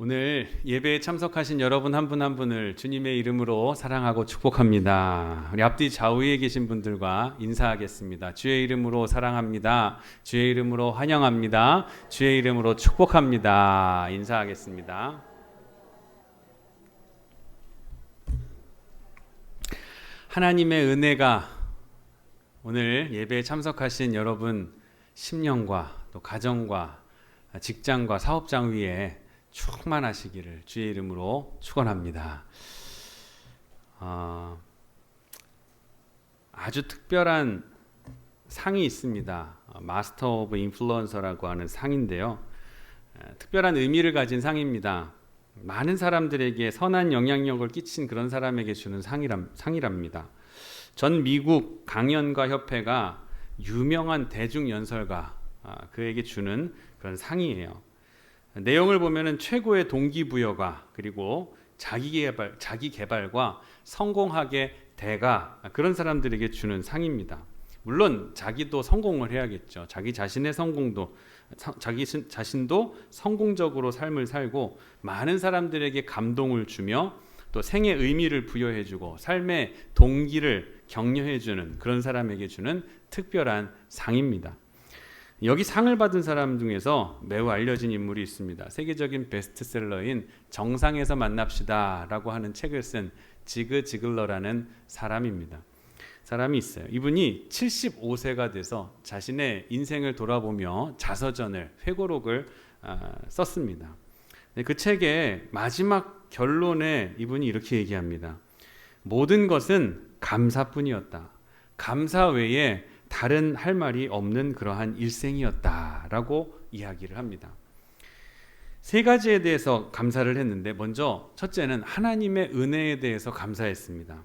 오늘 예배에 참석하신 여러분 한 분 한 분을 주님의 이름으로 사랑하고 축복합니다. 우리 앞뒤 좌우에 계신 분들과 인사하겠습니다. 주의 이름으로 사랑합니다. 주의 이름으로 환영합니다. 주의 이름으로 축복합니다. 인사하겠습니다. 하나님의 은혜가 오늘 예배에 참석하신 여러분 심령과 또 가정과 직장과 사업장 위에 충만하시기를 주의 이름으로 축원합니다. 아주 특별한 상이 있습니다. 마스터 오브 인플루언서라고 하는 상인데요. 특별한 의미를 가진 상입니다. 많은 사람들에게 선한 영향력을 끼친 그런 사람에게 주는 상이랍니다. 전 미국 강연가 협회가 유명한 대중연설가 그에게 주는 그런 상이에요. 내용을 보면은 최고의 동기부여가 그리고 자기 개발과 성공하게 대가 그런 사람들에게 주는 상입니다. 물론 자기도 성공을 해야겠죠. 자기 자신도 성공적으로 삶을 살고 많은 사람들에게 감동을 주며 또 생의 의미를 부여해주고 삶의 동기를 격려해주는 그런 사람에게 주는 특별한 상입니다. 여기 상을 받은 사람 중에서 매우 알려진 인물이 있습니다. 세계적인 베스트셀러인 정상에서 만납시다 라고 하는 책을 쓴 지그 지글러라는 사람이 있어요. 이분이 75세가 돼서 자신의 인생을 돌아보며 자서전을 회고록을 썼습니다. 그 책의 마지막 결론에 이분이 이렇게 얘기합니다. 모든 것은 감사뿐이었다. 감사 외에 다른 할 말이 없는 그러한 일생이었다라고 이야기를 합니다. 세 가지에 대해서 감사를 했는데 먼저 첫째는 하나님의 은혜에 대해서 감사했습니다.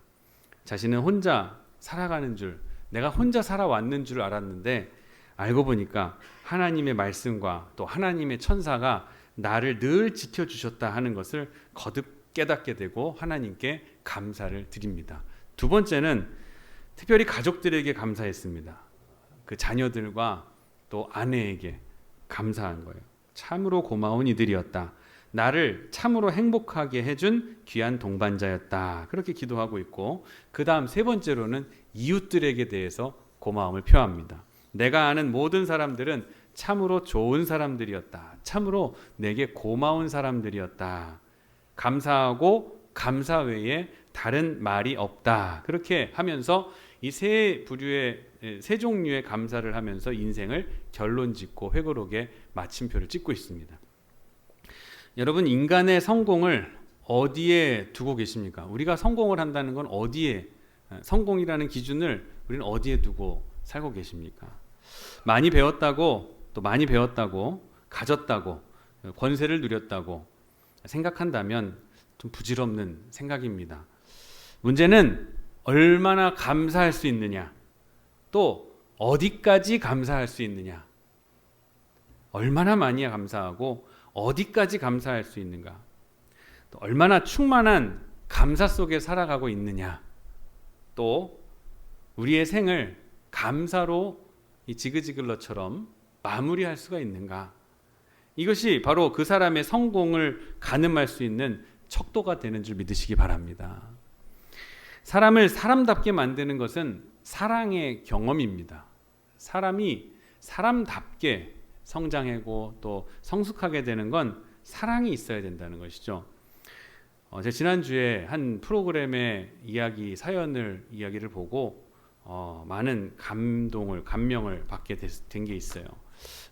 자신은 혼자 살아가는 줄, 내가 혼자 살아왔는 줄 알았는데 알고 보니까 하나님의 말씀과 또 하나님의 천사가 나를 늘 지켜주셨다 하는 것을 거듭 깨닫게 되고 하나님께 감사를 드립니다. 두 번째는 특별히 가족들에게 감사했습니다. 그 자녀들과 또 아내에게 감사한 거예요. 참으로 고마운 이들이었다. 나를 참으로 행복하게 해준 귀한 동반자였다. 그렇게 기도하고 있고 그 다음 세 번째로는 이웃들에게 대해서 고마움을 표합니다. 내가 아는 모든 사람들은 참으로 좋은 사람들이었다. 참으로 내게 고마운 사람들이었다. 감사하고 감사 외에 다른 말이 없다. 그렇게 하면서 이 세 종류의 감사를 하면서 인생을 결론짓고 회고록에 마침표를 찍고 있습니다. 여러분, 인간의 성공을 어디에 두고 계십니까? 우리가 성공을 한다는 건 어디에, 성공이라는 기준을 우리는 어디에 두고 살고 계십니까? 많이 배웠다고, 가졌다고, 권세를 누렸다고 생각한다면 좀 부질없는 생각입니다. 문제는 얼마나 감사할 수 있느냐, 또 어디까지 감사할 수 있느냐, 얼마나 많이 감사하고 어디까지 감사할 수 있는가, 또 얼마나 충만한 감사 속에 살아가고 있느냐, 또 우리의 생을 감사로 이 지그지글러처럼 마무리할 수가 있는가, 이것이 바로 그 사람의 성공을 가늠할 수 있는 척도가 되는 줄 믿으시기 바랍니다. 사람을 사람답게 만드는 것은 사랑의 경험입니다. 사람이 사람답게 성장하고 또 성숙하게 되는 건 사랑이 있어야 된다는 것이죠. 제가 지난주에 한 프로그램의 이야기를 보고 많은 감명을 받게 된 게 있어요.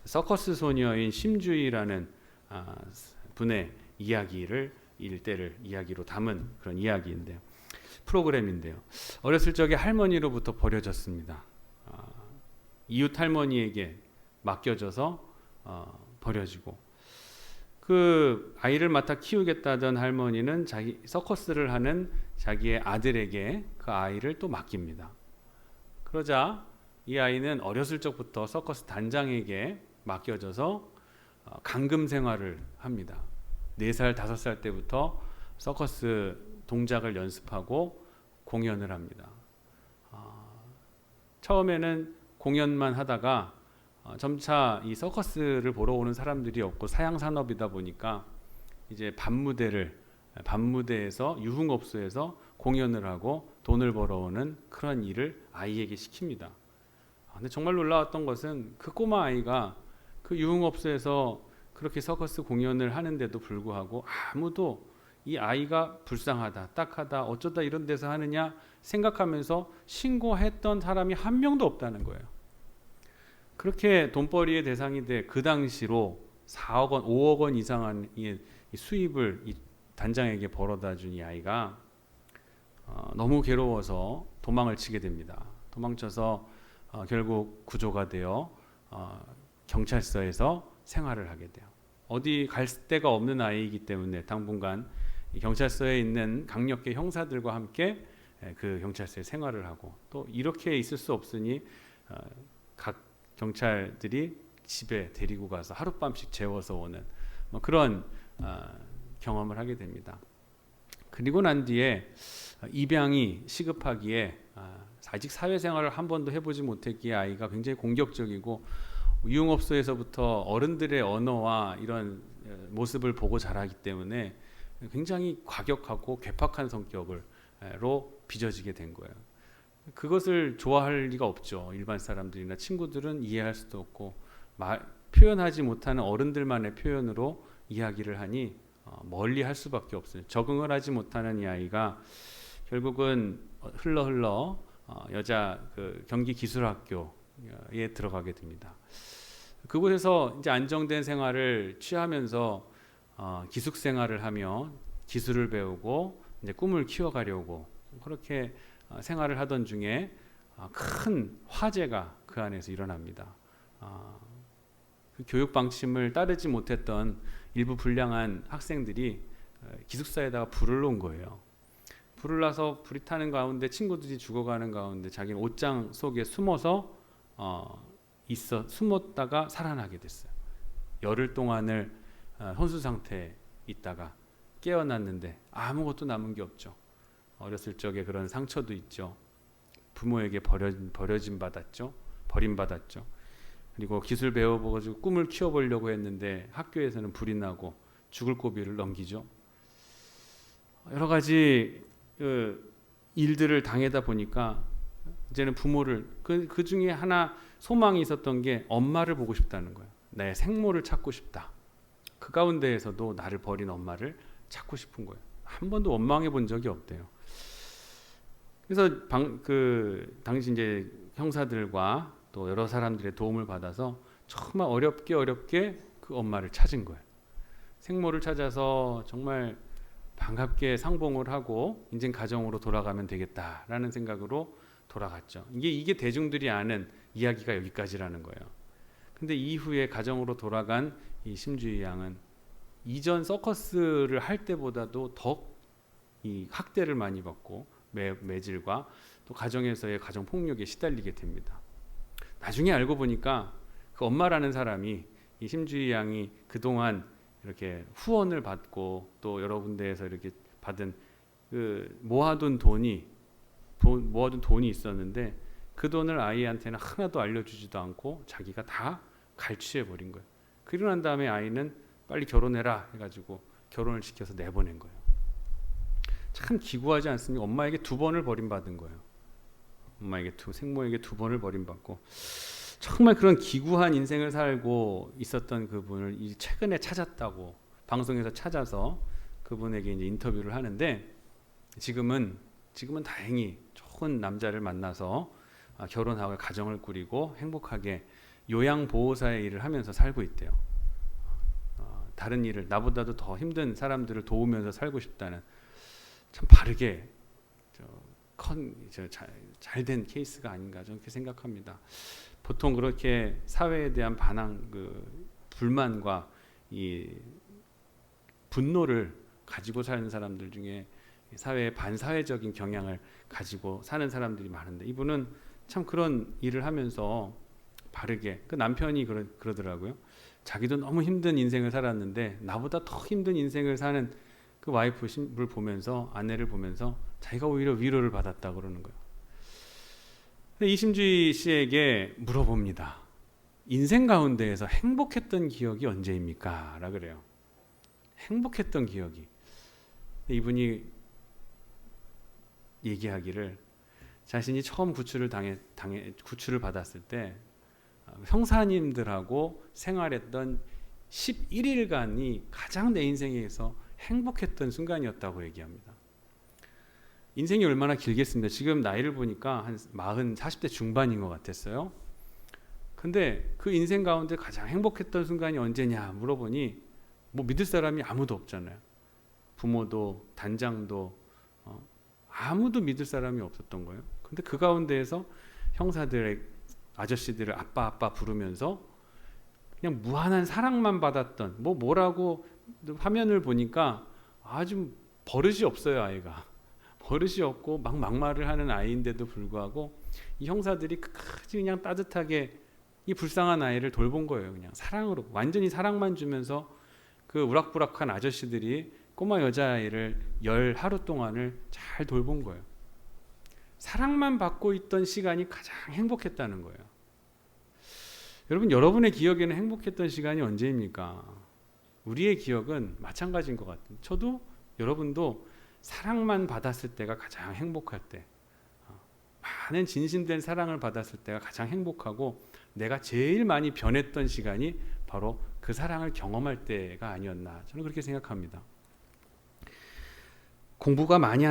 서커스 소녀인 심주희라는 분의 일대를 이야기로 담은 그런 이야기인데요. 프로그램인데요. 어렸을 적에 할머니로부터 버려졌습니다. 이웃 할머니에게 맡겨져서 버려지고 그 아이를 맡아 키우겠다던 할머니는 서커스를 하는 자기의 아들에게 그 아이를 또 맡깁니다. 그러자 이 아이는 어렸을 적부터 서커스 단장에게 맡겨져서 강금 생활을 합니다. 4살, 5살 때부터 서커스 동작을 연습하고 공연을 합니다. 처음에는 공연만 하다가 점차 이 서커스를 보러 오는 사람들이 없고 사양 산업이다 보니까 이제 밤무대에서 유흥업소에서 공연을 하고 돈을 벌어오는 그런 일을 아이에게 시킵니다. 근데 정말 놀라웠던 것은 그 꼬마 아이가 그 유흥업소에서 그렇게 서커스 공연을 하는데도 불구하고 아무도 이 아이가 불쌍하다, 딱하다, 어쩌다 이런 데서 하느냐 생각하면서 신고했던 사람이 한 명도 없다는 거예요. 그렇게 돈벌이의 대상이 돼 그 당시로 4억 원, 5억 원 이상의 수입을 이 단장에게 벌어다 준 이 아이가 너무 괴로워서 도망을 치게 됩니다. 도망쳐서 결국 구조가 되어 경찰서에서 생활을 하게 돼요. 어디 갈 데가 없는 아이이기 때문에 당분간 경찰서에 있는 강력계 형사들과 함께 그 경찰서에 생활을 하고, 또 이렇게 있을 수 없으니 각 경찰들이 집에 데리고 가서 하룻밤씩 재워서 오는 그런 경험을 하게 됩니다. 그리고 난 뒤에 입양이 시급하기에 아직 사회생활을 한 번도 해보지 못했기에 아이가 굉장히 공격적이고 유흥업소에서부터 어른들의 언어와 이런 모습을 보고 자라기 때문에 굉장히 과격하고 괴팍한 성격으로 빚어지게 된 거예요. 그것을 좋아할 리가 없죠. 일반 사람들이나 친구들은 이해할 수도 없고 표현하지 못하는 어른들만의 표현으로 이야기를 하니 멀리 할 수밖에 없어요. 적응을 하지 못하는 이 아이가 결국은 흘러 여자 그 경기기술학교에 들어가게 됩니다. 그곳에서 이제 안정된 생활을 취하면서 기숙 생활을 하며 기술을 배우고 이제 꿈을 키워가려고 그렇게 생활을 하던 중에 큰 화재가 그 안에서 일어납니다. 그 교육 방침을 따르지 못했던 일부 불량한 학생들이 기숙사에다가 불을 놓은 거예요. 불을 놔서 불이 타는 가운데 친구들이 죽어가는 가운데 자기는 옷장 속에 숨었다가 살아나게 됐어요. 열흘 동안을 혼수 상태에 있다가 깨어났는데 아무것도 남은 게 없죠. 어렸을 적에 그런 상처도 있죠. 부모에게 버림받았죠. 그리고 기술 배워가지고 꿈을 키워보려고 했는데 학교에서는 불이 나고 죽을 고비를 넘기죠. 여러 가지 일들을 당하다 보니까 이제는 부모를 그 중에 하나 소망이 있었던 게 엄마를 보고 싶다는 거예요. 내 생모를 찾고 싶다. 그 가운데에서도 나를 버린 엄마를 찾고 싶은 거예요. 한 번도 원망해 본 적이 없대요. 그래서 당시 이제 형사들과 또 여러 사람들의 도움을 받아서 정말 어렵게 그 엄마를 찾은 거예요. 생모를 찾아서 정말 반갑게 상봉을 하고 인생 가정으로 돌아가면 되겠다라는 생각으로 돌아갔죠. 이게 대중들이 아는 이야기가 여기까지라는 거예요. 근데 이후에 가정으로 돌아간 이 심주희 양은 이전 서커스를 할 때보다도 더 이 학대를 많이 받고 매질과 또 가정에서의 가정 폭력에 시달리게 됩니다. 나중에 알고 보니까 그 엄마라는 사람이 이 심주희 양이 그동안 이렇게 후원을 받고 또 여러 군데에서 이렇게 받은 그 모아둔 돈이 있었는데 그 돈을 아이한테는 하나도 알려주지도 않고 자기가 다 갈취해 버린 거예요. 그러고 난 다음에 아이는 빨리 결혼해라 해가지고 결혼을 시켜서 내보낸 거예요. 참 기구하지 않습니까? 엄마에게 2번을 버림받은 거예요. 생모에게 2번을 버림받고 정말 그런 기구한 인생을 살고 있었던 그분을 최근에 찾았다고 방송에서 찾아서 그분에게 이제 인터뷰를 하는데 지금은 다행히 좋은 남자를 만나서 결혼하고 가정을 꾸리고 행복하게 요양보호사의 일을 하면서 살고 있대요. 다른 일을 나보다도 더 힘든 사람들을 도우면서 살고 싶다는 참 바르게 잘된 케이스가 아닌가 저는 그렇게 생각합니다. 보통 그렇게 사회에 대한 불만과 이 분노를 가지고 사는 사람들 중에 사회의 반사회적인 경향을 가지고 사는 사람들이 많은데 이분은 참 그런 일을 하면서 바르게 그 남편이 그러더라고요. 자기도 너무 힘든 인생을 살았는데 나보다 더 힘든 인생을 사는 그 와이프를 보면서 아내를 보면서 자기가 오히려 위로를 받았다고 그러는 거예요. 이심주희 씨에게 물어봅니다. 인생 가운데에서 행복했던 기억이 언제입니까? 라 그래요. 행복했던 기억이. 이분이 얘기하기를 자신이 처음 구출을 받았을 때 형사님들하고 생활했던 11일간이 가장 내 인생에서 행복했던 순간이었다고 얘기합니다. 인생이 얼마나 길겠습니다. 지금 나이를 보니까 한 40대 중반인 것 같았어요. 근데 그 인생 가운데 가장 행복했던 순간이 언제냐 물어보니 뭐 믿을 사람이 아무도 없잖아요. 부모도 단장도 아무도 믿을 사람이 없었던 거예요. 근데 그 가운데에서 형사들의 아저씨들을 아빠 부르면서 그냥 무한한 사랑만 받았던 뭐라고 화면을 보니까 아주 버릇이 없어요. 아이가 버릇이 없고 막 막말을 하는 아이인데도 불구하고 이 형사들이 끝까지 그냥 따뜻하게 이 불쌍한 아이를 돌본 거예요. 그냥 사랑으로 완전히 사랑만 주면서 그 우락부락한 아저씨들이 꼬마 여자아이를 10하루 동안을 잘 돌본 거예요. 사랑만 받고 있던 시간이 가장 행복했다는 거예요. 여러분, 여러분의 기억에는 행복했던 시간이 언제입니까? 우리의 기억은 마찬가지인 것 같아요. 저도 여러분도 사랑만 받았을 때가 가장 행복할 때, 많은 진심된 사랑을 받았을 때가 가장 행복하고 내가 제일 많이 변했던 시간이 바로 그 사랑을 경험할 때가 아니었나, 저는 그렇게 생각합니다. 공부를 많이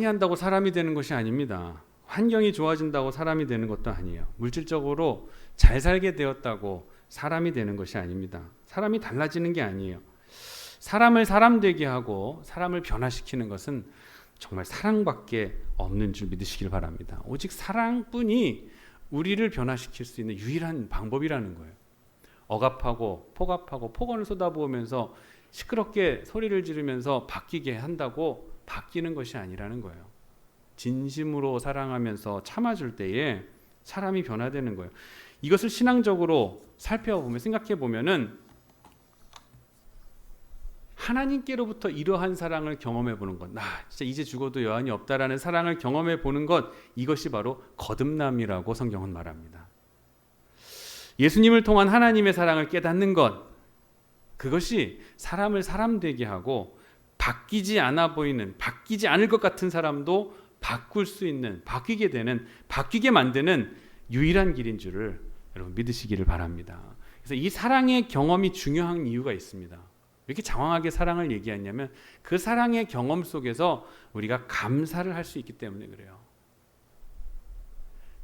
한다고 사람이 되는 것이 아닙니다. 환경이 좋아진다고 사람이 되는 것도 아니에요. 물질적으로 잘 살게 되었다고 사람이 되는 것이 아닙니다. 사람이 달라지는 게 아니에요. 사람을 사람 되게 하고 사람을 변화시키는 것은 정말 사랑밖에 없는 줄 믿으시길 바랍니다. 오직 사랑뿐이 우리를 변화시킬 수 있는 유일한 방법이라는 거예요. 억압하고 폭압하고 폭언을 쏟아부으면서 시끄럽게 소리를 지르면서 바뀌게 한다고 바뀌는 것이 아니라는 거예요. 진심으로 사랑하면서 참아줄 때에 사람이 변화되는 거예요. 이것을 신앙적으로 살펴보면, 생각해 보면은 하나님께로부터 이러한 사랑을 경험해 보는 것, 진짜 이제 죽어도 여한이 없다라는 사랑을 경험해 보는 것, 이것이 바로 거듭남이라고 성경은 말합니다. 예수님을 통한 하나님의 사랑을 깨닫는 것, 그것이 사람을 사람 되게 하고 바뀌지 않아 보이는, 바뀌지 않을 것 같은 사람도 바꿀 수 있는, 바뀌게 만드는 유일한 길인 줄을 여러분 믿으시기를 바랍니다. 그래서 이 사랑의 경험이 중요한 이유가 있습니다. 왜 이렇게 장황하게 사랑을 얘기하냐면 그 사랑의 경험 속에서 우리가 감사를 할 수 있기 때문에 그래요.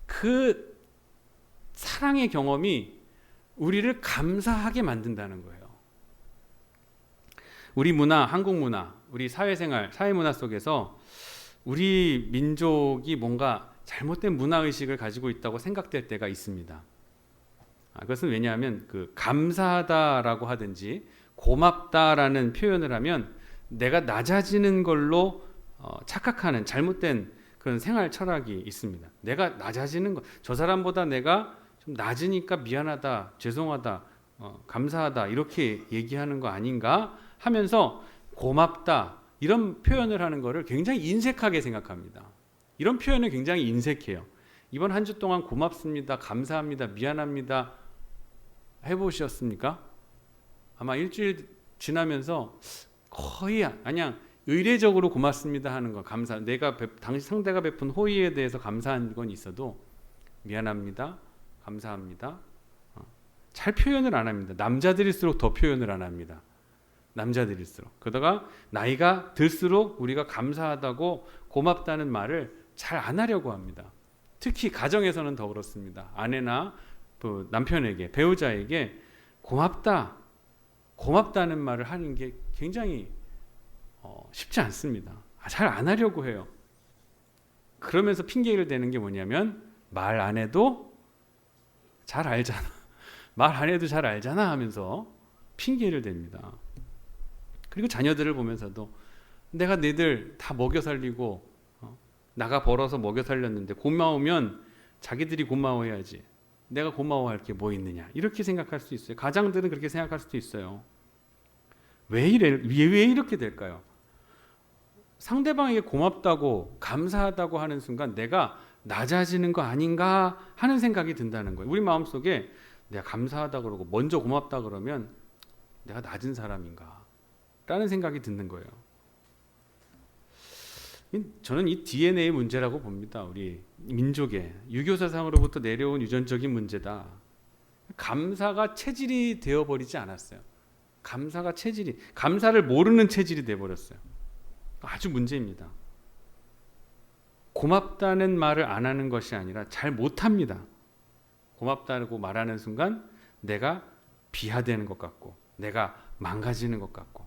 그 사랑의 경험이 우리를 감사하게 만든다는 거예요. 우리 문화, 한국 문화, 우리 사회생활, 사회문화 속에서 우리 민족이 뭔가 잘못된 문화의식을 가지고 있다고 생각될 때가 있습니다. 그것은 왜냐하면 그 감사하다라고 하든지 고맙다라는 표현을 하면 내가 낮아지는 걸로 착각하는 잘못된 그런 생활 철학이 있습니다. 내가 낮아지는 것, 저 사람보다 내가 좀 낮으니까 미안하다, 죄송하다, 감사하다 이렇게 얘기하는 거 아닌가 하면서 고맙다 이런 표현을 하는 것을 굉장히 인색하게 생각합니다. 이런 표현은 굉장히 인색해요. 이번 한 주 동안 고맙습니다, 감사합니다, 미안합니다 해보셨습니까? 아마 일주일 지나면서 거의 그냥 의례적으로 고맙습니다 하는 거, 감사, 당시 상대가 베푼 호의에 대해서 감사한 건 있어도 미안합니다, 감사합니다 잘 표현을 안 합니다. 남자들일수록 더 표현을 안 합니다. 남자들일수록. 그러다가 나이가 들수록 우리가 감사하다고 고맙다는 말을 잘 안 하려고 합니다. 특히 가정에서는 더 그렇습니다. 아내나 남편에게, 배우자에게 고맙다는 말을 하는 게 굉장히 쉽지 않습니다. 잘 안 하려고 해요. 그러면서 핑계를 대는 게 뭐냐면 말 안 해도 잘 알잖아. 말 안 해도 잘 알잖아 하면서 핑계를 댑니다. 그리고 자녀들을 보면서도 내가 너희들 다 먹여 살리고 나가 벌어서 먹여 살렸는데 고마우면 자기들이 고마워해야지. 내가 고마워할 게 뭐 있느냐 이렇게 생각할 수 있어요. 가장들은 그렇게 생각할 수도 있어요. 왜 이렇게 될까요? 상대방에게 고맙다고 감사하다고 하는 순간 내가 낮아지는 거 아닌가 하는 생각이 든다는 거예요. 우리 마음속에 내가 감사하다 그러고 먼저 고맙다 그러면 내가 낮은 사람인가, 라는 생각이 드는 거예요. 저는 이 DNA 문제라고 봅니다. 우리 민족의 유교사상으로부터 내려온 유전적인 문제다. 감사가 체질이 되어버리지 않았어요. 감사를 모르는 체질이 되어버렸어요. 아주 문제입니다. 고맙다는 말을 안 하는 것이 아니라 잘 못합니다. 고맙다고 말하는 순간 내가 비하되는 것 같고 내가 망가지는 것 같고.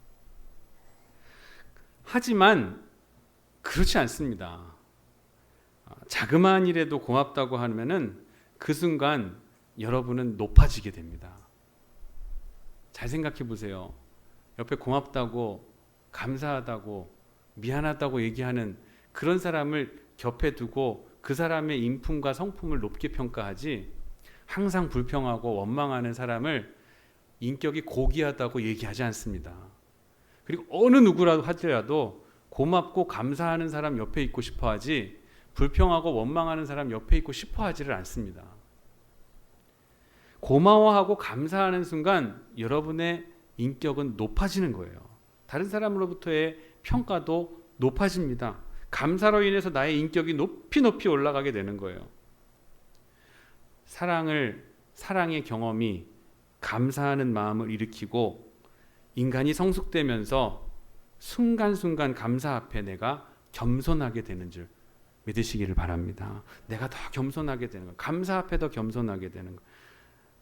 하지만 그렇지 않습니다. 자그마한 일에도 고맙다고 하면은 그 순간 여러분은 높아지게 됩니다. 잘 생각해 보세요. 옆에 고맙다고, 감사하다고, 미안하다고 얘기하는 그런 사람을 곁에 두고 그 사람의 인품과 성품을 높게 평가하지, 항상 불평하고 원망하는 사람을 인격이 고귀하다고 얘기하지 않습니다. 그리고 어느 누구라도 하더라도 고맙고 감사하는 사람 옆에 있고 싶어 하지, 불평하고 원망하는 사람 옆에 있고 싶어 하지를 않습니다. 고마워하고 감사하는 순간 여러분의 인격은 높아지는 거예요. 다른 사람으로부터의 평가도 높아집니다. 감사로 인해서 나의 인격이 높이 올라가게 되는 거예요. 사랑의 경험이 감사하는 마음을 일으키고 인간이 성숙되면서 순간순간 감사 앞에 내가 겸손하게 되는 줄 믿으시기를 바랍니다. 내가 더 겸손하게 되는 거예요. 감사 앞에 더 겸손하게 되는 거예요.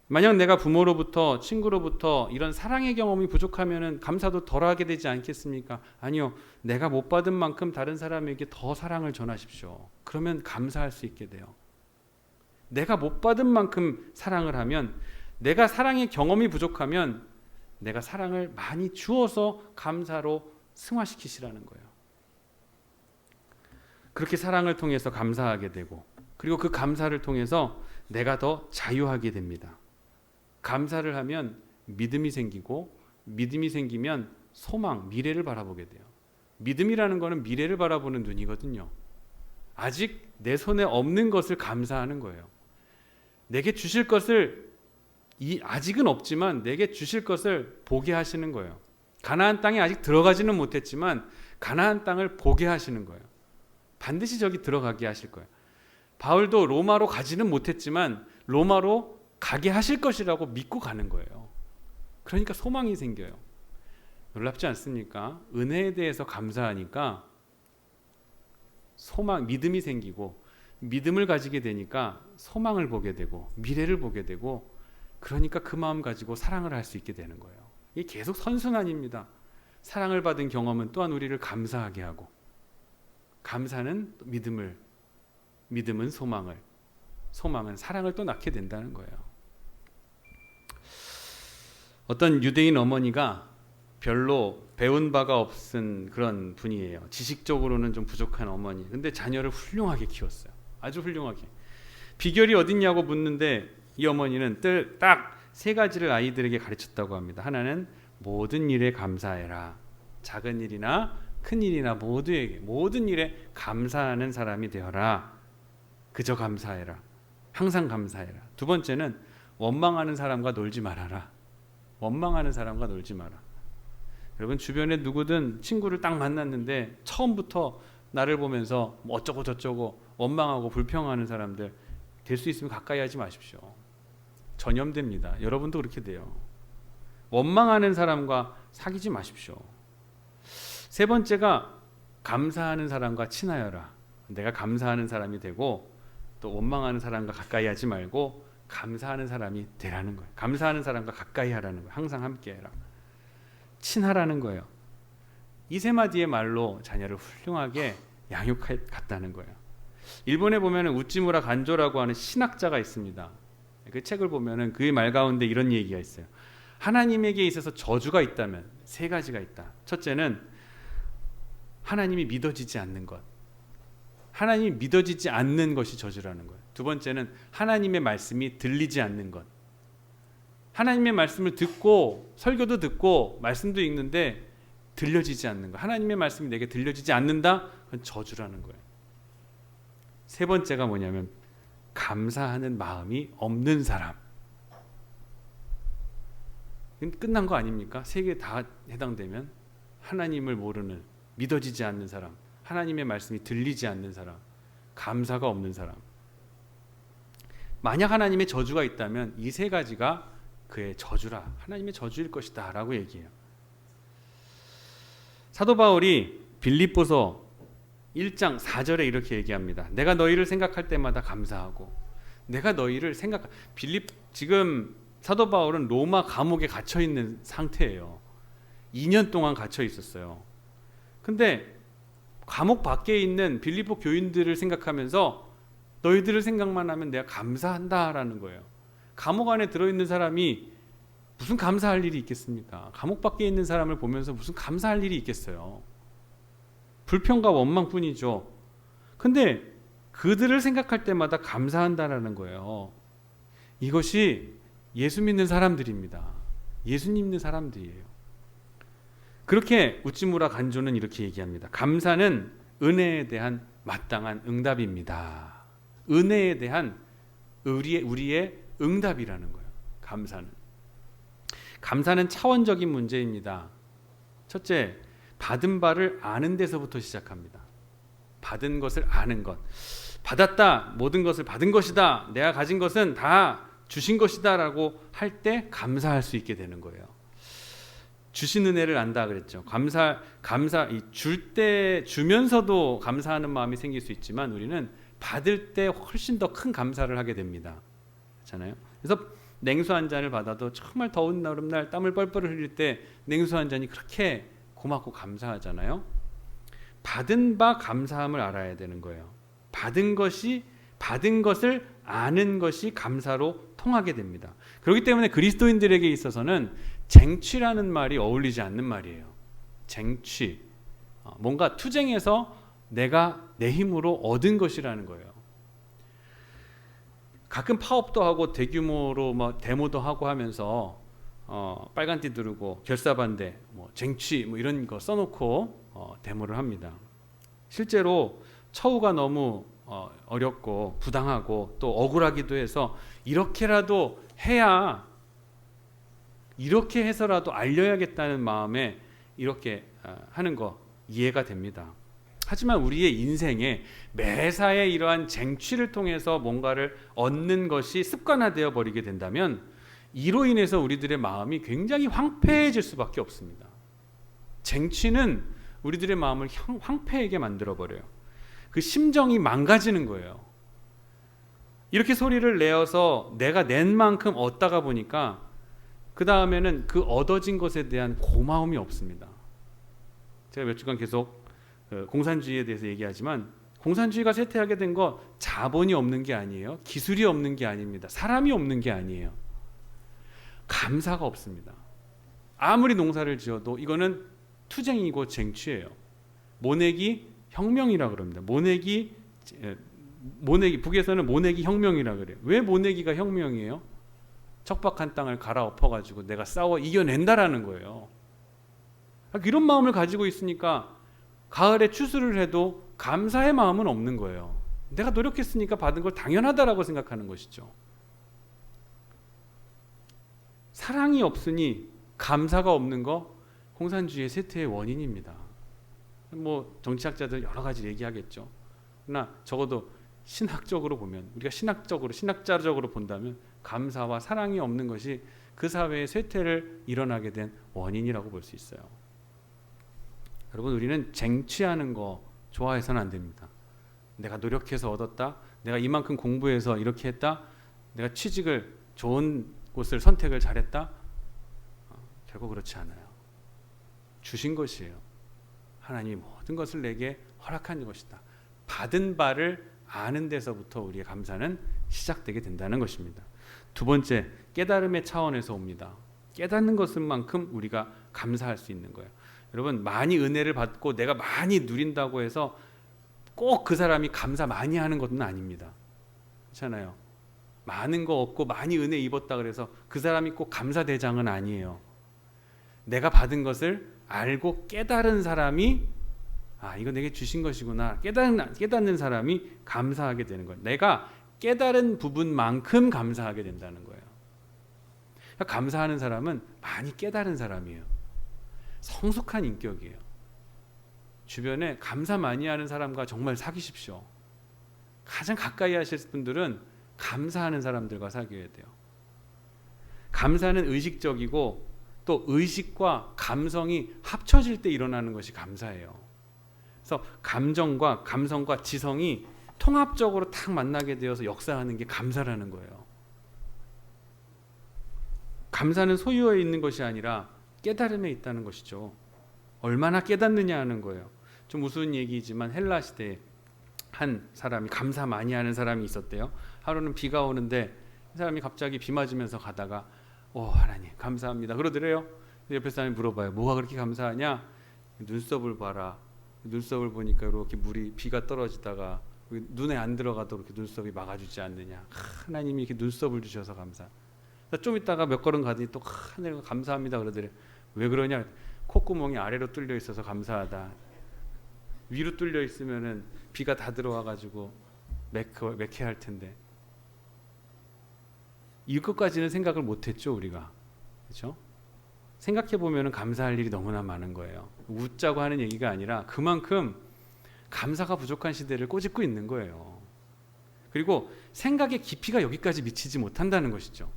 만약 내가 부모로부터, 친구로부터 이런 사랑의 경험이 부족하면 감사도 덜하게 되지 않겠습니까? 아니요. 내가 못 받은 만큼 다른 사람에게 더 사랑을 전하십시오. 그러면 감사할 수 있게 돼요. 내가 못 받은 만큼 사랑을 하면, 내가 사랑의 경험이 부족하면 내가 사랑을 많이 주어서 감사로 승화시키시라는 거예요. 그렇게 사랑을 통해서 감사하게 되고, 그리고 그 감사를 통해서 내가 더 자유하게 됩니다. 감사를 하면 믿음이 생기고, 믿음이 생기면 소망, 미래를 바라보게 돼요. 믿음이라는 것은 미래를 바라보는 눈이거든요. 아직 내 손에 없는 것을 감사하는 거예요. 내게 주실 것을, 아직은 없지만 내게 주실 것을 보게 하시는 거예요. 가나안 땅에 아직 들어가지는 못했지만 가나안 땅을 보게 하시는 거예요. 반드시 저기 들어가게 하실 거예요. 바울도 로마로 가지는 못했지만 로마로 가게 하실 것이라고 믿고 가는 거예요. 그러니까 소망이 생겨요. 놀랍지 않습니까? 은혜에 대해서 감사하니까 믿음이 생기고, 믿음을 가지게 되니까 소망을 보게 되고 미래를 보게 되고, 그러니까 그 마음 가지고 사랑을 할 수 있게 되는 거예요. 이게 계속 선순환입니다. 사랑을 받은 경험은 또한 우리를 감사하게 하고, 감사는 믿음은 소망을, 소망은 사랑을 또 낳게 된다는 거예요. 어떤 유대인 어머니가 별로 배운 바가 없은 그런 분이에요. 지식적으로는 좀 부족한 어머니. 근데 자녀를 훌륭하게 키웠어요. 아주 훌륭하게. 비결이 어딨냐고 묻는데 이 어머니는 딱 세 가지를 아이들에게 가르쳤다고 합니다. 하나는 모든 일에 감사해라. 작은 일이나 큰 일이나 모든 일에 감사하는 사람이 되어라. 그저 감사해라. 항상 감사해라. 두 번째는 원망하는 사람과 놀지 말아라. 원망하는 사람과 놀지 마라. 여러분 주변에 누구든 친구를 딱 만났는데 처음부터 나를 보면서 뭐 어쩌고 저쩌고 원망하고 불평하는 사람들 될 수 있으면 가까이 하지 마십시오. 전염됩니다. 여러분도 그렇게 돼요. 원망하는 사람과 사귀지 마십시오. 세 번째가 감사하는 사람과 친하여라. 내가 감사하는 사람이 되고 또 원망하는 사람과 가까이 하지 말고 감사하는 사람이 되라는 거예요. 감사하는 사람과 가까이 하라는 거예요. 항상 함께 해라. 친하라는 거예요. 이 세 마디의 말로 자녀를 훌륭하게 양육했다는 거예요. 일본에 보면 우찌무라 간조라고 하는 신학자가 있습니다. 그 책을 보면 그 말 가운데 이런 얘기가 있어요. 하나님에게 있어서 저주가 있다면 세 가지가 있다. 첫째는 하나님이 믿어지지 않는 것. 하나님이 믿어지지 않는 것이 저주라는 거예요. 두 번째는 하나님의 말씀이 들리지 않는 것. 하나님의 말씀을 듣고 설교도 듣고 말씀도 읽는데 들려지지 않는 것. 하나님의 말씀이 내게 들려지지 않는다? 그건 저주라는 거예요. 세 번째가 뭐냐면 감사하는 마음이 없는 사람. 끝난 거 아닙니까? 세 개 다 해당되면 하나님을 모르는, 믿어지지 않는 사람, 하나님의 말씀이 들리지 않는 사람, 감사가 없는 사람. 만약 하나님의 저주가 있다면 이 세 가지가 그의 저주라, 하나님의 저주일 것이다 라고 얘기해요. 사도 바울이 빌립보서 1장 4절에 이렇게 얘기합니다. 내가 너희를 생각할 때마다 감사하고, 내가 너희를 지금 사도 바울은 로마 감옥에 갇혀 있는 상태예요. 2년 동안 갇혀 있었어요. 근데 감옥 밖에 있는 빌립보 교인들을 생각하면서 너희들을 생각만 하면 내가 감사한다라는 거예요. 감옥 안에 들어있는 사람이 무슨 감사할 일이 있겠습니까? 감옥 밖에 있는 사람을 보면서 무슨 감사할 일이 있겠어요? 불평과 원망뿐이죠. 근데 그들을 생각할 때마다 감사한다라는 거예요. 이것이 예수 믿는 사람들입니다. 예수님 믿는 사람들이에요. 그렇게 우찌무라 간조는 이렇게 얘기합니다. 감사는 은혜에 대한 마땅한 응답입니다. 은혜에 대한 우리의 응답이라는 거예요. 감사는 차원적인 문제입니다. 첫째, 받은 바를 아는 데서부터 시작합니다. 받은 것을 아는 것. 받았다, 모든 것을 받은 것이다, 내가 가진 것은 다 주신 것이다 라고 할 때 감사할 수 있게 되는 거예요. 주신 은혜를 안다 그랬죠. 줄 때, 주면서도 감사하는 마음이 생길 수 있지만 우리는 받을 때 훨씬 더 큰 감사를 하게 됩니다. 그렇잖아요. 그래서 냉수 한 잔을 받아도 정말 더운 여름날 땀을 뻘뻘 흘릴 때 냉수 한 잔이 그렇게 고맙고 감사하잖아요. 받은 바 감사함을 알아야 되는 거예요. 받은 것을 아는 것이 감사로 통하게 됩니다. 그렇기 때문에 그리스도인들에게 있어서는 쟁취라는 말이 어울리지 않는 말이에요. 쟁취, 뭔가 투쟁해서 내가 내 힘으로 얻은 것이라는 거예요. 가끔 파업도 하고 대규모로 데모도 하고 하면서 빨간띠 두르고 결사반대, 쟁취 이런 거 써놓고 데모를 합니다. 실제로 처우가 너무 어렵고 부당하고 또 억울하기도 해서 이렇게라도 해야, 이렇게 해서라도 알려야겠다는 마음에 이렇게 하는 거 이해가 됩니다. 하지만 우리의 인생에 매사에 이러한 쟁취를 통해서 뭔가를 얻는 것이 습관화되어 버리게 된다면 이로 인해서 우리들의 마음이 굉장히 황폐해질 수밖에 없습니다. 쟁취는 우리들의 마음을 황폐하게 만들어 버려요. 그 심정이 망가지는 거예요. 이렇게 소리를 내어서 내가 낸 만큼 얻다가 보니까 그 다음에는 그 얻어진 것에 대한 고마움이 없습니다. 제가 몇 주간 계속 공산주의에 대해서 얘기하지만 공산주의가 쇠퇴하게 된 거 자본이 없는 게 아니에요. 기술이 없는 게 아닙니다. 사람이 없는 게 아니에요. 감사가 없습니다. 아무리 농사를 지어도 이거는 투쟁이고 쟁취예요. 모내기 혁명이라 그럽니다. 모내기 북에서는 모내기 혁명이라 그래요. 왜 모내기가 혁명이에요? 척박한 땅을 갈아엎어 가지고 내가 싸워 이겨낸다라는 거예요. 이런 마음을 가지고 있으니까 가을에 추수를 해도 감사의 마음은 없는 거예요. 내가 노력했으니까 받은 걸 당연하다라고 생각하는 것이죠. 사랑이 없으니 감사가 없는 거 공산주의의 쇠퇴의 원인입니다. 정치학자들 여러 가지 얘기하겠죠. 그러나 적어도 신학적으로 보면, 우리가 신학자적으로 본다면 감사와 사랑이 없는 것이 그 사회의 쇠퇴를 일어나게 된 원인이라고 볼 수 있어요. 여러분, 우리는 쟁취하는 거 좋아해서는 안 됩니다. 내가 노력해서 얻었다, 내가 이만큼 공부해서 이렇게 했다, 내가 취직을 좋은 곳을 선택을 잘했다, 결국 그렇지 않아요. 주신 것이에요. 하나님이 모든 것을 내게 허락한 것이다. 받은 바를 아는 데서부터 우리의 감사는 시작되게 된다는 것입니다. 두 번째, 깨달음의 차원에서 옵니다. 깨닫는 것만큼 우리가 감사할 수 있는 거예요. 여러분, 많이 은혜를 받고 내가 많이 누린다고 해서 꼭 그 사람이 감사 많이 하는 것은 아닙니다. 그렇잖아요. 많은 거 얻고 많이 은혜 입었다 그래서 그 사람이 꼭 감사대장은 아니에요. 내가 받은 것을 알고 깨달은 사람이 이거 내게 주신 것이구나, 깨닫는 사람이 감사하게 되는 거예요. 내가 깨달은 부분만큼 감사하게 된다는 거예요. 감사하는 사람은 많이 깨달은 사람이에요. 성숙한 인격이에요. 주변에 감사 많이 하는 사람과 정말 사귀십시오. 가장 가까이 하실 분들은 감사하는 사람들과 사귀어야 돼요. 감사는 의식적이고 또 의식과 감성이 합쳐질 때 일어나는 것이 감사예요. 그래서 감정과 감성과 지성이 통합적으로 딱 만나게 되어서 역사하는 게 감사라는 거예요. 감사는 소유에 있는 것이 아니라 깨달음에 있다는 것이죠. 얼마나 깨닫느냐 하는 거예요. 좀 우스운 얘기지만 헬라 시대에 한 사람이 감사 많이 하는 사람이 있었대요. 하루는 비가 오는데 이 사람이 갑자기 비 맞으면서 가다가 하나님 감사합니다 그러더래요. 옆에 사람이 물어봐요. 뭐가 그렇게 감사하냐? 눈썹을 봐라. 눈썹을 보니까 이렇게 물이 비가 떨어지다가 눈에 안 들어가도록 이렇게 눈썹이 막아주지 않느냐. 하나님이 이렇게 눈썹을 주셔서 감사. 좀 있다가 몇 걸음 가더니 또 하늘과 감사합니다 그러더래요. 왜 그러냐? 콧구멍이 아래로 뚫려 있어서 감사하다. 위로 뚫려 있으면은 비가 다 들어와가지고 매캐할 텐데. 이것까지는 생각을 못했죠 우리가. 그렇죠? 생각해 보면은 감사할 일이 너무나 많은 거예요. 웃자고 하는 얘기가 아니라 그만큼 감사가 부족한 시대를 꼬집고 있는 거예요. 그리고 생각의 깊이가 여기까지 미치지 못한다는 것이죠.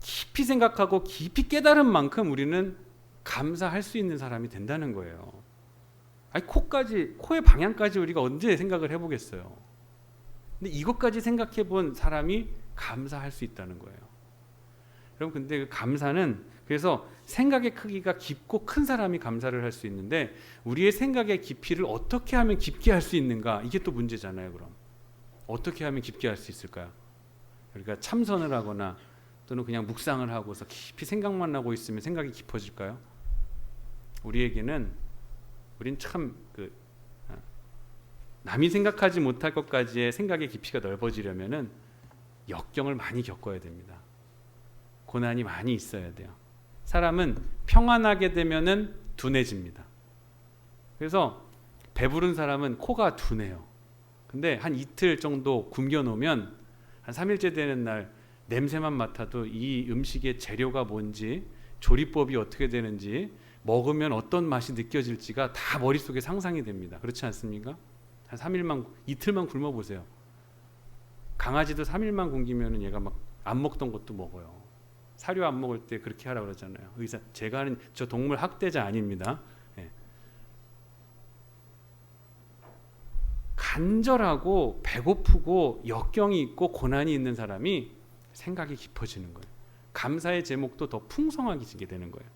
깊이 생각하고 깊이 깨달은 만큼 우리는 감사할 수 있는 사람이 된다는 거예요. 아니 코의 방향까지 우리가 언제 생각을 해보겠어요. 근데 이것까지 생각해 본 사람이 감사할 수 있다는 거예요. 여러분 근데 그 감사는 그래서 생각의 크기가 깊고 큰 사람이 감사를 할 수 있는데 우리의 생각의 깊이를 어떻게 하면 깊게 할 수 있는가 이게 또 문제잖아요. 그럼 어떻게 하면 깊게 할 수 있을까요? 그러니까 참선을 하거나 또는 그냥 묵상을 하고서 깊이 생각만 하고 있으면 생각이 깊어질까요? 우린 참 남이 생각하지 못할 것까지의 생각의 깊이가 넓어지려면은 역경을 많이 겪어야 됩니다. 고난이 많이 있어야 돼요. 사람은 평안하게 되면은 둔해집니다. 그래서 배부른 사람은 코가 둔해요. 근데 한 이틀 정도 굶겨 놓으면 한 3일째 되는 날 냄새만 맡아도 이 음식의 재료가 뭔지 조리법이 어떻게 되는지 먹으면 어떤 맛이 느껴질지가 다 머릿속에 상상이 됩니다. 그렇지 않습니까? 한 3일만 이틀만 굶어 보세요. 강아지도 3일만 굶기면 얘가 막 안 먹던 것도 먹어요. 사료 안 먹을 때 그렇게 하라 그러잖아요. 의사 제가 하는 저 동물 학대자 아닙니다. 예. 간절하고 배고프고 역경이 있고 고난이 있는 사람이 생각이 깊어지는 거예요. 감사의 제목도 더 풍성하게 지게 되는 거예요.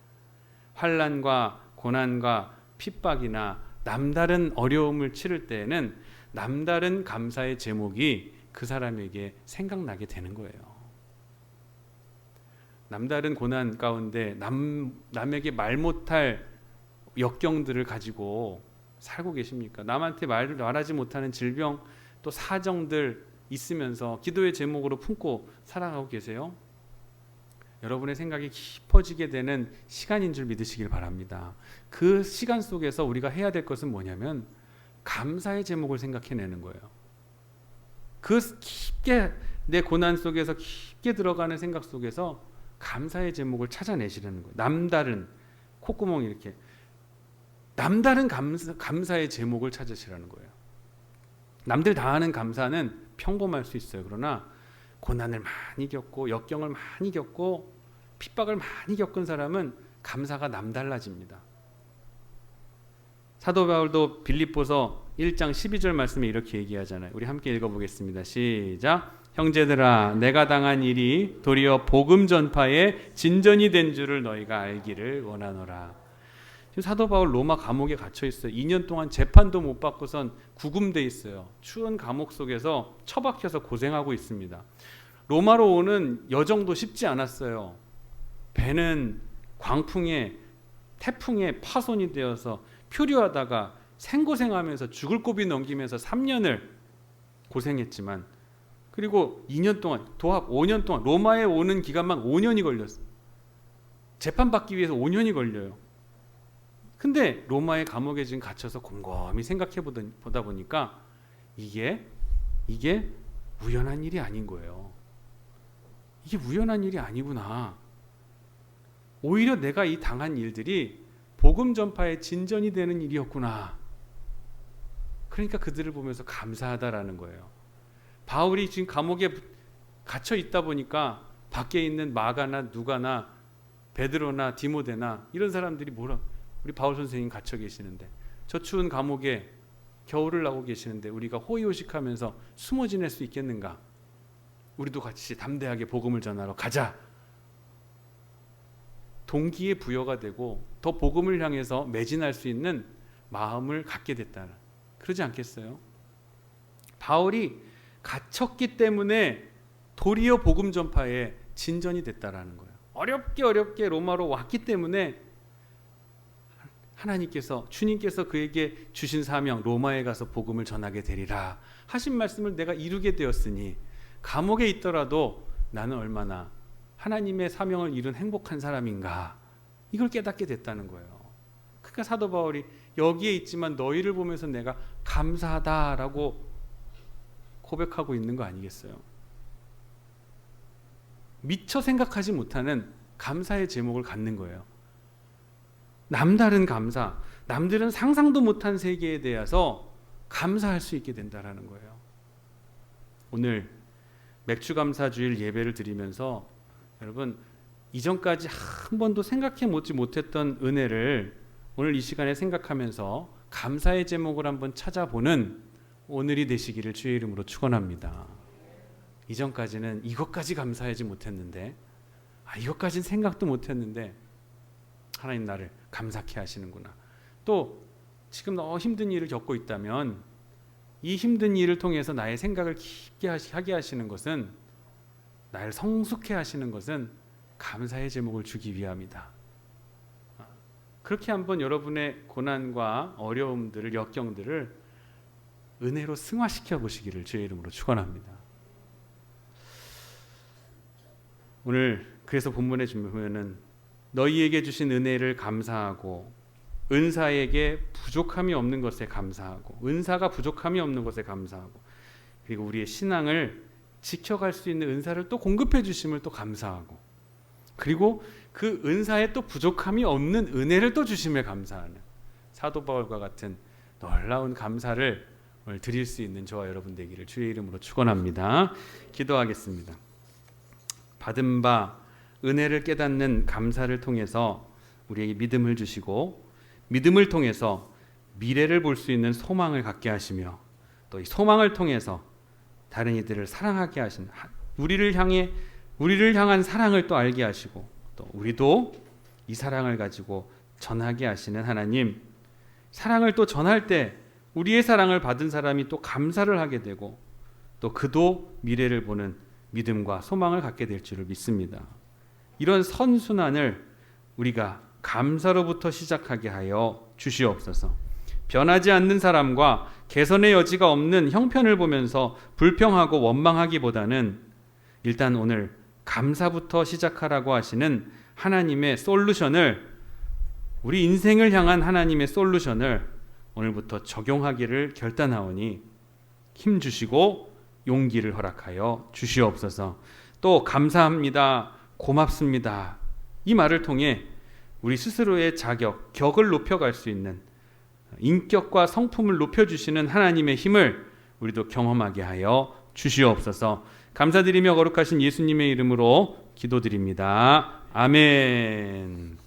환난과 고난과 핍박이나 남다른 어려움을 치를 때에는 남다른 감사의 제목이 그 사람에게 생각나게 되는 거예요. 남다른 고난 가운데 남에게 말 못할 역경들을 가지고 살고 계십니까? 남한테 말하지 못하는 질병 또 사정들 있으면서 기도의 제목으로 품고 살아가고 계세요? 여러분의 생각이 깊어지게 되는 시간인 줄 믿으시길 바랍니다. 그 시간 속에서 우리가 해야 될 것은 뭐냐면 감사의 제목을 생각해내는 거예요. 그 깊게 내 고난 속에서 깊게 들어가는 생각 속에서 감사의 제목을 찾아내시라는 거예요. 남다른 콧구멍이 이렇게 남다른 감사의 제목을 찾으시라는 거예요. 남들 다 하는 감사는 평범할 수 있어요. 그러나 고난을 많이 겪고 역경을 많이 겪고 핍박을 많이 겪은 사람은 감사가 남달라집니다. 사도 바울도 빌립보서 1장 12절 말씀에 이렇게 얘기하잖아요. 우리 함께 읽어보겠습니다. 시작. 형제들아 내가 당한 일이 도리어 복음 전파에 진전이 된 줄을 너희가 알기를 원하노라. 지금 사도 바울 로마 감옥에 갇혀 있어요. 2년 동안 재판도 못 받고선 구금돼 있어요. 추운 감옥 속에서 처박혀서 고생하고 있습니다. 로마로 오는 여정도 쉽지 않았어요. 배는 광풍에 태풍에 파손이 되어서 표류하다가 생고생하면서 죽을 고비 넘기면서 3년을 고생했지만 그리고 2년 동안 도합 5년 동안 로마에 오는 기간만 5년이 걸렸어요. 재판받기 위해서 5년이 걸려요. 근데 로마의 감옥에 지금 갇혀서 곰곰이 생각해 보다 보니까 이게 우연한 일이 아닌 거예요. 이게 우연한 일이 아니구나. 오히려 내가 이 당한 일들이 복음 전파의 진전이 되는 일이었구나. 그러니까 그들을 보면서 감사하다라는 거예요. 바울이 지금 감옥에 갇혀 있다 보니까 밖에 있는 마가나 누가나 베드로나 디모데나 이런 사람들이 뭐라, 우리 바울 선생님 갇혀 계시는데, 저 추운 감옥에 겨울을 나고 계시는데 우리가 호의호식하면서 숨어 지낼 수 있겠는가? 우리도 같이 담대하게 복음을 전하러 가자. 동기의 부여가 되고 더 복음을 향해서 매진할 수 있는 마음을 갖게 됐다. 그러지 않겠어요? 바울이 갇혔기 때문에 도리어 복음 전파에 진전이 됐다라는 거예요. 어렵게 로마로 왔기 때문에 하나님께서, 주님께서 그에게 주신 사명, 로마에 가서 복음을 전하게 되리라 하신 말씀을 내가 이루게 되었으니 감옥에 있더라도 나는 얼마나 하나님의 사명을 이룬 행복한 사람인가, 이걸 깨닫게 됐다는 거예요. 그러니까 사도 바울이 여기에 있지만 너희를 보면서 내가 감사하다라고 고백하고 있는 거 아니겠어요? 미처 생각하지 못하는 감사의 제목을 갖는 거예요. 남다른 감사, 남들은 상상도 못한 세계에 대해서 감사할 수 있게 된다라는 거예요. 오늘 맥주감사주일 예배를 드리면서 여러분, 이전까지 한 번도 생각해 보지 못했던 은혜를 오늘 이 시간에 생각하면서 감사의 제목을 한번 찾아보는 오늘이 되시기를 주의 이름으로 축원합니다. 이전까지는 이것까지 감사하지 못했는데, 이것까지는 생각도 못했는데 하나님 나를 감사케 하시는구나. 또 지금 너무 힘든 일을 겪고 있다면 이 힘든 일을 통해서 나의 생각을 깊게 하게 하시는 것은, 나를 성숙해 하시는 것은 감사의 제목을 주기 위함이다. 그렇게 한번 여러분의 고난과 어려움들을, 역경들을 은혜로 승화시켜 보시기를 주의 이름으로 축원합니다. 오늘 그래서 본문에 보면은 너희에게 주신 은혜를 감사하고 은사에게 부족함이 없는 것에 감사하고, 은사가 부족함이 없는 것에 감사하고, 그리고 우리의 신앙을 지켜갈 수 있는 은사를 또 공급해 주심을 또 감사하고, 그리고 그 은사에 또 부족함이 없는 은혜를 또 주심에 감사하는 사도 바울과 같은 놀라운 감사를 오늘 드릴 수 있는 저와 여러분 되기를 주의 이름으로 축원합니다. 기도하겠습니다. 받은 바 은혜를 깨닫는 감사를 통해서 우리에게 믿음을 주시고, 믿음을 통해서 미래를 볼 수 있는 소망을 갖게 하시며, 또 이 소망을 통해서 다른 이들을 사랑하게 하신, 우리를 향한 사랑을 또 알게 하시고, 또 우리도 이 사랑을 가지고 전하게 하시는 하나님, 사랑을 또 전할 때 우리의 사랑을 받은 사람이 또 감사를 하게 되고, 또 그도 미래를 보는 믿음과 소망을 갖게 될 줄을 믿습니다. 이런 선순환을 우리가 감사로부터 시작하게 하여 주시옵소서. 변하지 않는 사람과 개선의 여지가 없는 형편을 보면서 불평하고 원망하기보다는 일단 오늘 감사부터 시작하라고 하시는 하나님의 솔루션을, 우리 인생을 향한 하나님의 솔루션을 오늘부터 적용하기를 결단하오니 힘 주시고 용기를 허락하여 주시옵소서. 또 감사합니다, 고맙습니다, 이 말을 통해 우리 스스로의 격을 높여갈 수 있는, 인격과 성품을 높여주시는 하나님의 힘을 우리도 경험하게 하여 주시옵소서. 감사드리며 거룩하신 예수님의 이름으로 기도드립니다. 아멘.